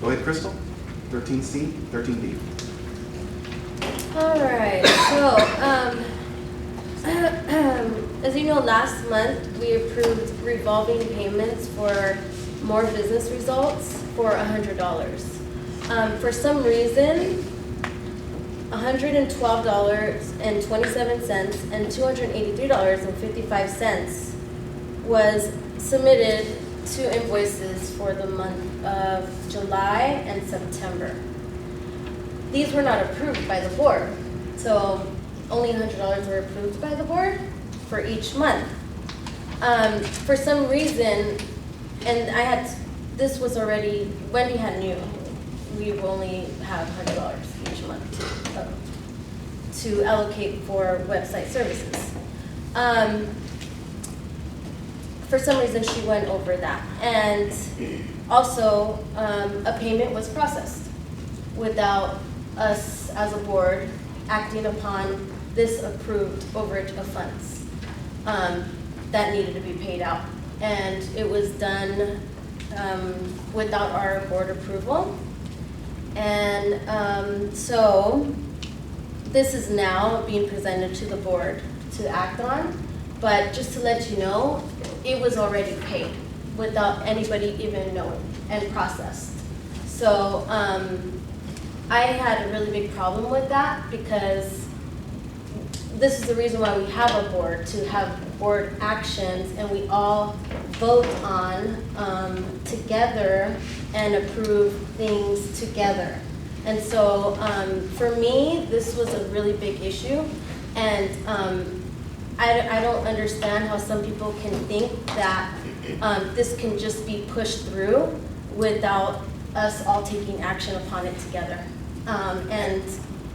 Go ahead, Crystal. 13C, 13D. All right, so, as you know, last month we approved revolving payments for more business results for $100. For some reason, $112.27 and $283.55 was submitted to invoices for the month of July and September. These were not approved by the board, so only $100 were approved by the board for each month. For some reason, and this was already, Wendy had knew, we only have $100 each month to allocate for website services. For some reason, she went over that. And also, a payment was processed without us as a board acting upon this approved overage of funds that needed to be paid out. And it was done without our board approval. And so this is now being presented to the board to act on. But just to let you know, it was already paid without anybody even knowing and processed. So I had a really big problem with that because this is the reason why we have a board, to have board actions and we all vote on together and approve things together. And so for me, this was a really big issue. And I don't understand how some people can think that this can just be pushed through without us all taking action upon it together. And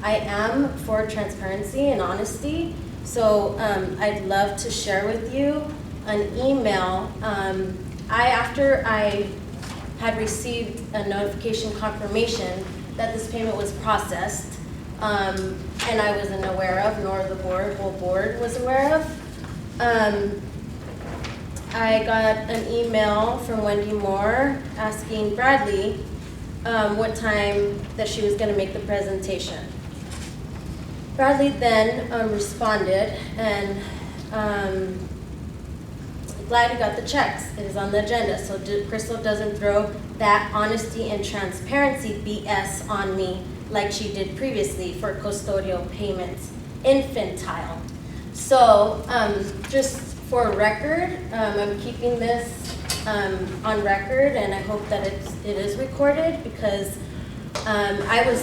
I am for transparency and honesty, so I'd love to share with you an email. After I had received a notification confirmation that this payment was processed, and I wasn't aware of, nor the whole board was aware of. I got an email from Wendy Moore asking Bradley what time that she was gonna make the presentation. Bradley then responded and glad you got the checks. It is on the agenda, so Crystal doesn't throw that honesty and transparency BS on me like she did previously for custodial payments. Infantile. So just for record, I'm keeping this on record, and I hope that it is recorded because I was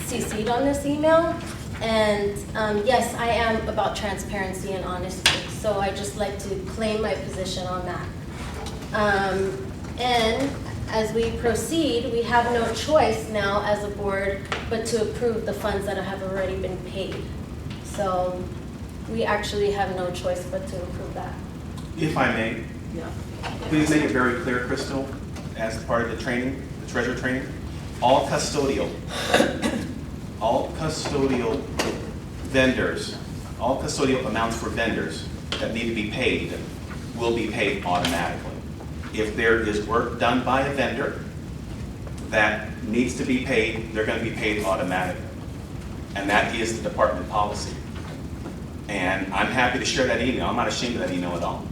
CC'd on this email, and yes, I am about transparency and honesty, so I just like to claim my position on that. And as we proceed, we have no choice now as a board but to approve the funds that have already been paid. So we actually have no choice but to approve that. If I may, Yeah. please make it very clear, Crystal, as part of the training, the treasurer training, all custodial vendors, all custodial amounts for vendors that need to be paid will be paid automatically. If there is work done by a vendor that needs to be paid, they're going to be paid automatically. And that is the department policy. And I'm happy to share that email. I'm not ashamed of that email at all.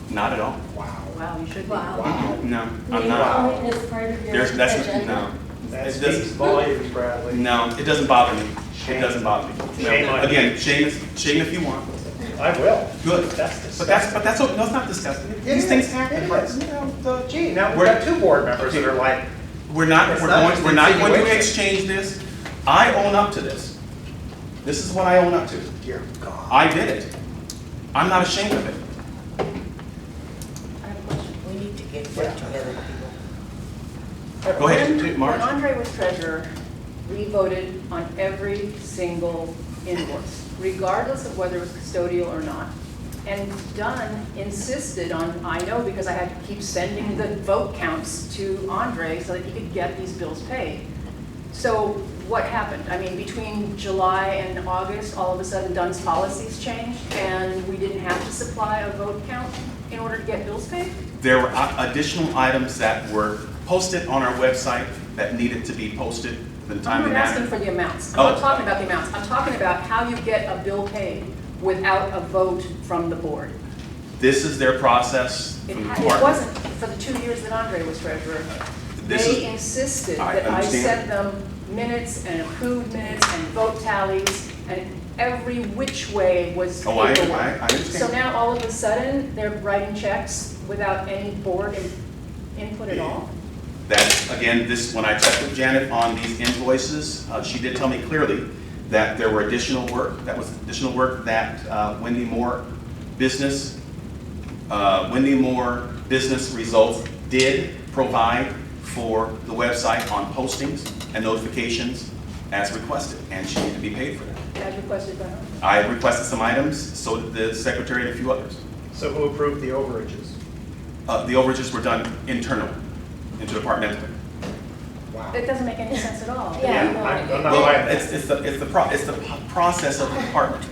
Not at all. Wow, you should be. Wow. No, I'm Maybe not. only as part of your That's agenda. no. That It speaks doesn't. volumes, Bradley. No, it doesn't bother me. It Shame. doesn't bother me. Shame No. on you. Again, shame if you want. I will. Good. That's But that's no, it's not disgusting. It These is. things happen. It But, is. you know, Gee, now we've We're- got two board members that are like, we're not It's not going to insinuation. exchange this. I own up to this. This is what I own up to. dear God. I did it. I'm not ashamed of it. I have a question. We need to get work together, people. Go ahead, When Marge. Andre was treasurer, we voted on every single invoice, regardless of whether it was custodial or not. And Dunn insisted on, I know because I had to keep sending the vote counts to Andre so that he could get these bills paid. So what happened? I mean, between July and August, all of a sudden Dunn's policies changed and we didn't have to supply a vote count in order to get bills paid? There were additional items that were posted on our website that needed to be posted in a I'm timely not asking manner. for the amounts. I'm Oh. not talking about the amounts. I'm talking about how you get a bill paid without a vote from the board. This is their process It from the it department. wasn't for the 2 years that Andre was treasurer. This They is- insisted I that I understand. sent them minutes and approved minutes and vote tallies, and every which way was Oh, I paperwork. understand. So now all of a sudden, they're writing checks without any board input at all? That, again, this, when I checked with Janet on these invoices, she did tell me clearly that there were additional work, that was additional work that Wendy Moore Business Results did provide for the website on postings and notifications as requested, and she needed to be paid for that. As requested by her? I requested some items, so did the secretary and a few others. So who approved the overages? The overages were done internally, interdepartmentally. Wow. It doesn't make any sense at all. Yeah, no. I'm not Well, buying it's that. the process of the department.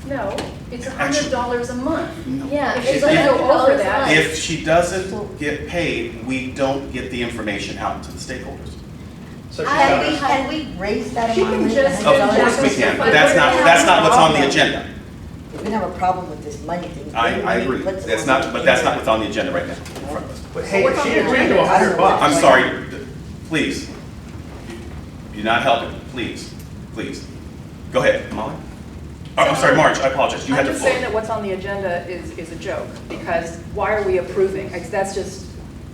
No, it's $100 a month. Yeah, If she's it's gonna go over $100 a that- month. If she doesn't get paid, we don't get the information out to the stakeholders. So she's I- got us. Can we raise that She amount? can just- Of course we can, but that's not what's on the agenda. We're gonna have a problem with this money thing. I agree. That's not, but that's not what's on the agenda right now. But hey, what's on she the agreed agenda? to $100. I'm sorry, please. You're not helping, please, please. Go ahead, Molly. Oh, I'm sorry, Marge, I apologize, you had I'm the just floor. saying that what's on the agenda is a joke, because why are we approving? That's just,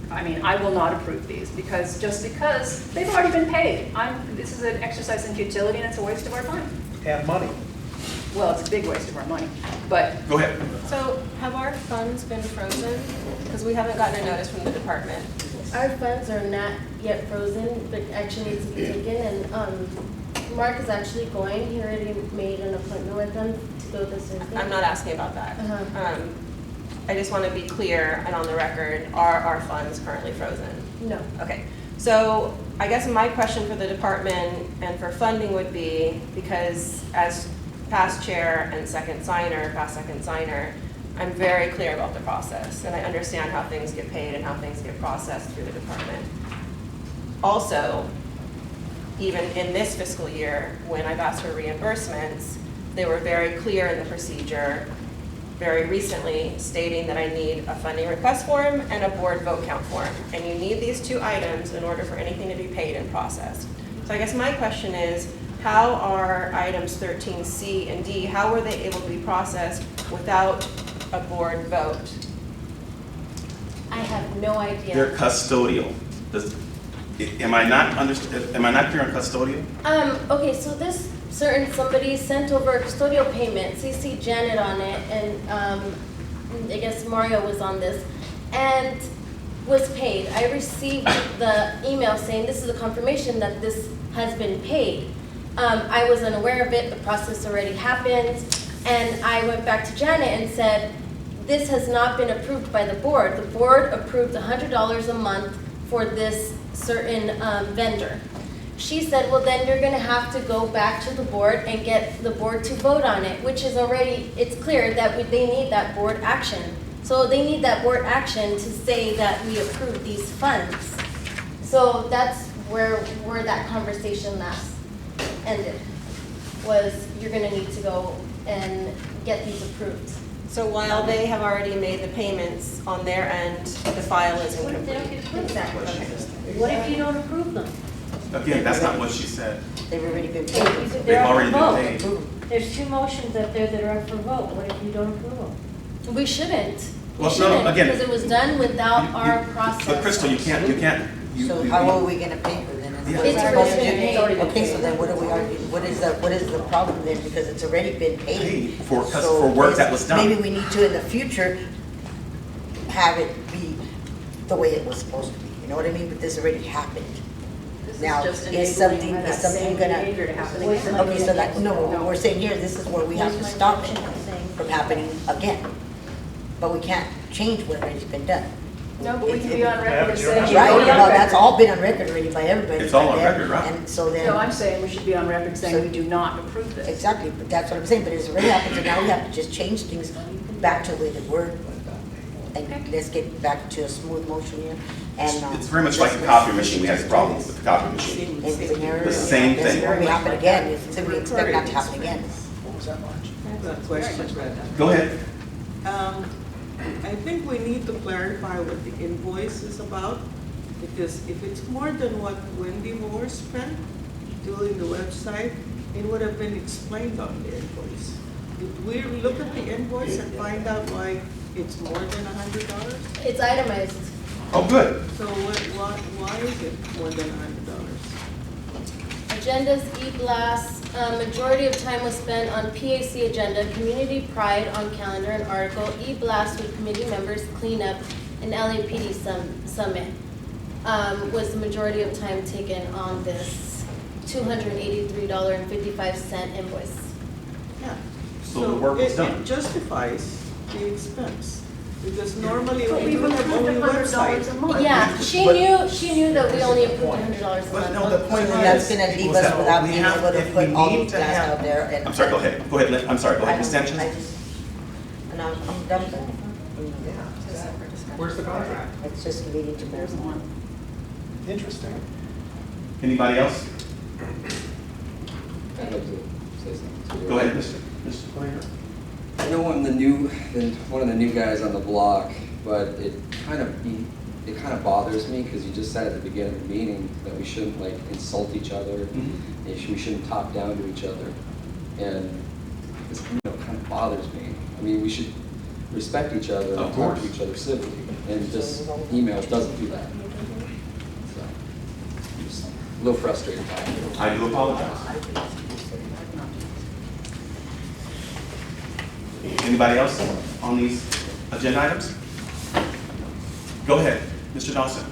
I mean, I will not approve these, because they've already been paid. This is an exercise in futility, and it's a waste of our time. And money. Well, it's a big waste of our money, but Go ahead. So have our funds been frozen? Because we haven't gotten a notice from the department. Our funds are not yet frozen, but actually need to be taken, and Mark is actually going, he already made an appointment with them to go this Thursday. I'm not asking about that. Uh-huh. I just want to be clear and on the record, are our funds currently frozen? No. Okay, so I guess my question for the department and for funding would be, because as past chair and second signer, I'm very clear about the process, and I understand how things get paid and how things get processed through the department. Also, even in this fiscal year, when I've asked for reimbursements, they were very clear in the procedure very recently stating that I need a funding request form and a board vote count form. And you need these two items in order for anything to be paid and processed. So I guess my question is, how are items 13C and D, how were they able to be processed without a board vote? I have no idea. They're custodial. Am I not clear on custodial? Okay, so this certain somebody sent over a custodial payment, CC Janet on it, and I guess Mario was on this, and was paid. I received the email saying this is a confirmation that this has been paid. I was unaware of it, the process already happened, and I went back to Janet and said, this has not been approved by the board. The board approved $100 a month for this certain vendor. She said, well, then you're gonna have to go back to the board and get the board to vote on it, which is already, it's clear that they need that board action. So they need that board action to say that we approve these funds. So that's where that conversation last ended, was you're gonna need to go and get these approved. So while they have already made the payments on their end, the file is What if they don't incomplete. get approved? Exactly. What if you don't approve them? Again, that's not what she said. They've already been They're paid. They've up for already been vote. paid. There's two motions up there that are up for vote. What if you don't approve them? We shouldn't. We Well, no, shouldn't, again, because it was done without our process. But Crystal, you can't. So how are we gonna pay for them? Yeah. What is It's it already supposed to been do? paid. It's already been Okay, so paid. then what are we arguing? What is the problem then? Because it's already been paid. Paid for So work that was done. Maybe we need to in the future have it be the way it was supposed to be. You know what I mean? But this already happened. this is Now, just is enabling something that same gonna? behavior to happen Where's the again. money? Okay, so that, no, we're saying here, this is where we have to Where's my stop it motion saying? from happening again. But we can't change what already's been done. No, but we can be on record as Yeah, saying. you don't Right, have to- well, that's all been on record already by everybody. It's all by on them, record, right? And so then. No, I'm saying we should be on record saying we do not approve this. Exactly, but that's what I'm saying, but it's already happened, so now we have to just change things back to the way they were. And let's get back to a smooth motion here. And, It's very much like the copy machine, we had a problem with the copy machine. It's an error. The same This thing. will happen again, so we expect not to happen again. What was that, Marge? I have a question, Brenda. Go ahead. I think we need to clarify what the invoice is about, because if it's more than what Wendy Moore spent doing the website, it would have been explained on the invoice. Did we look at the invoice and find out why it's more than $100? It's itemized. Oh, good. So why is it more than $100? Agendas, e-blasts, majority of time was spent on PAC agenda, community pride on calendar and article, e-blast with committee members, cleanup, and LAPD summit. Was the majority of time taken on this $283.55 invoice. Yeah. So the work was it- done. It justifies the expense, because normally But we we've do have approved only $100 a website. month. Yeah, she knew that we only approved $100 a But month. no, the point So that's is, gonna leave was us that without we being have- able to if put we all need these to blasts have- out there and. I'm sorry, go ahead. Go ahead, Lynn. I'm sorry, go ahead, Ms. Sanchez. And I'm done. Yeah. Where's the contract? It's just leading to more. There's one. Interesting. Anybody else? I'd like to say something too. Go ahead, Mr. Planner. I know I'm one of the new guys on the block, but it kind of bothers me because you just said at the beginning of the meeting that we shouldn't like insult each other. We shouldn't talk down to each other, and this kind of bothers me. I mean, we should respect each other and Of talk to course. each other civilly, and this email doesn't do that. So, I'm just a little frustrated by it. I do apologize. Anybody else on these agenda items? Go ahead, Mr. Dawson.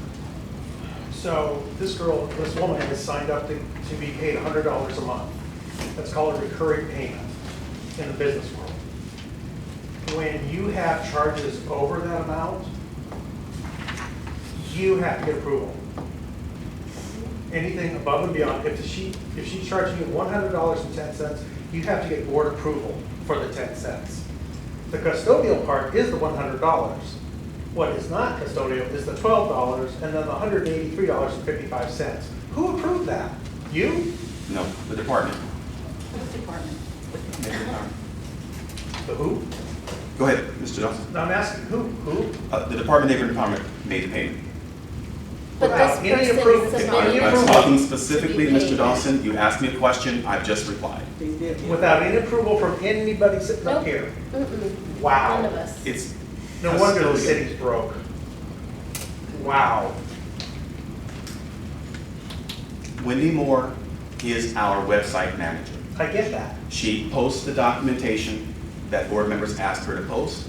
So this woman has signed up to be paid $100 a month. That's called a recurring payment in the business world. When you have charges over that amount, you have to get approval. Anything above and beyond, if she's charging you $100.10, you have to get board approval for the 10 cents. The custodial part is the $100. What is not custodial is the $12 and then the $183.55. Who approved that? You? No, the department. Department. The who? Go ahead, Mr. Dawson. No, I'm asking who? Who? The Department of Labor and Department made the payment. But Without this any person approval- is any submitting. I'm approval- talking specifically, to be Mr. paid. Dawson, you asked me a question, I've just replied. They did, yeah. Without any approval from anybody sitting up Nope. here? Mm-mm. Wow. None of us. It's No wonder the custodial. city's broke. Wow. Wendy Moore is our website manager. I get that. She posts the documentation that board members asked her to post.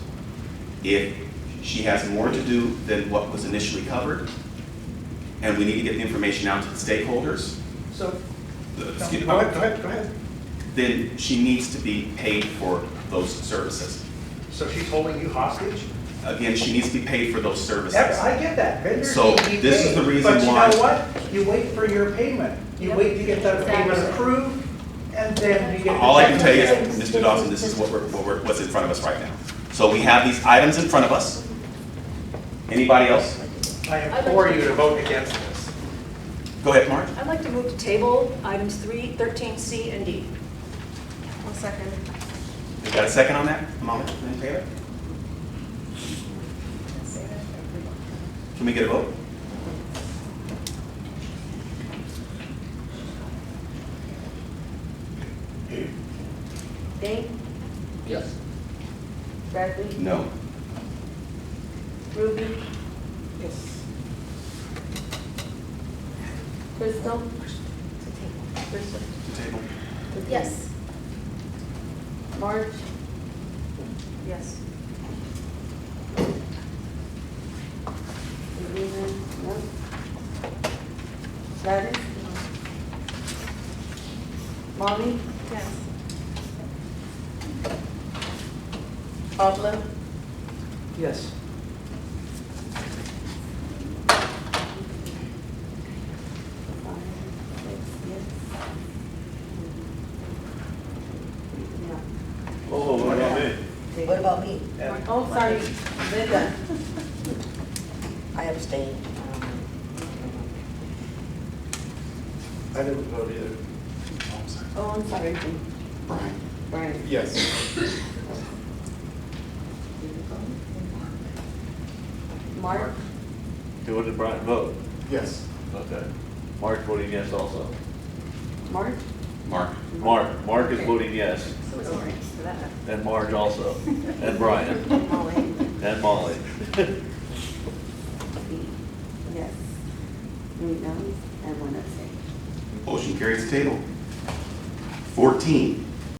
If she has more to do than what was initially covered, and we need to get the information out to the stakeholders, So, excuse me, go ahead. then she needs to be paid for those services. So she's holding you hostage? Again, she needs to be paid for those services. I get that. Vendors So, need to be this is paid. the reason But you why- know what? You wait for your payment. You Yep. wait to get that payment Exactly. approved, and then you get the All I can check. tell you is, Mr. Dawson, this is what's in front of us right now. So we have these items in front of us. Anybody else? I implore you to vote against this. Go ahead, Marge. I'd like to move to table items 13C and D. One second. You got a second on that? A moment, Lynn Taylor? Can we get a vote? Dave, Yes. Bradley, No. Ruby, Yes. Crystal, To table. Yes. Marge, Yes. Susan, no? Gladys? Molly, Yes. Pablo, Yes. Oh, what about me? What about me? oh, sorry, Linda. I abstained. I didn't vote either. Oh, I'm sorry. Brian? Brian. Yes. Mark? Who did Brian vote? Yes. Okay. Mark voting yes also. Mark? Mark? Mark is Okay. voting yes, So it's orange for that. and Marge also, and Brian, Molly? and Molly. Yes. 3 noes and 1 abstain. Motion carries the table. 14,